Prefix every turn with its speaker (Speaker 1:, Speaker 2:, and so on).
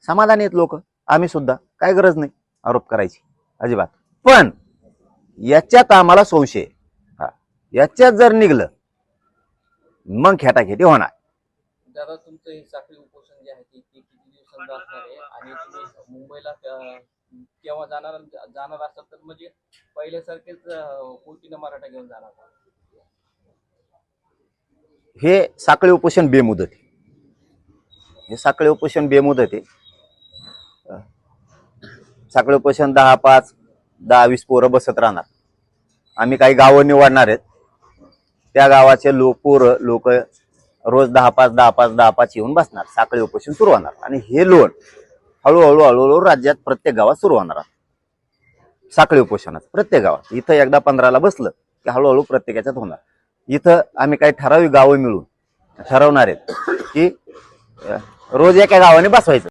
Speaker 1: समाधानी आहेत लोक, आम्ही सुद्धा, काय गरज नाही आरोप करायची अजिबात. पण याच्यात आम्हाला संशय, याच्यात जर निघलं मग खेटाखेटी होणार.
Speaker 2: दादा तुमचं हे साखळी उपोषण जे आहे ते किती दिवसांचं असणार आहे आणि तुम्ही मुंबईला केव्हा जाणार असाल तर म्हणजे पहिल्यासारखेच कोटीनं मराठा घेऊन जाणार?
Speaker 1: हे साखळी उपोषण बेमुदत आहे. हे साखळी उपोषण बेमुदत आहे. साखळी उपोषण 10-5, 10-20 पोरं बसत राहणार. आम्ही काही गावं निवडणार आहेत, त्या गावाचे लोक रोज 10-5 येऊन बसणार. साखळी उपोषण सुरू होणार आणि हे लोन हळूहळू राज्यात प्रत्येक गावात सुरू होणार. साखळी उपोषणाचं प्रत्येक गावात, इथं एकदा 15ला बसलं की हळूहळू प्रत्येकाच्यात होणार. इथं आम्ही काही ठराविक गावं मिळून ठरवणार आहेत की रोज एका गावाने बसवायचं.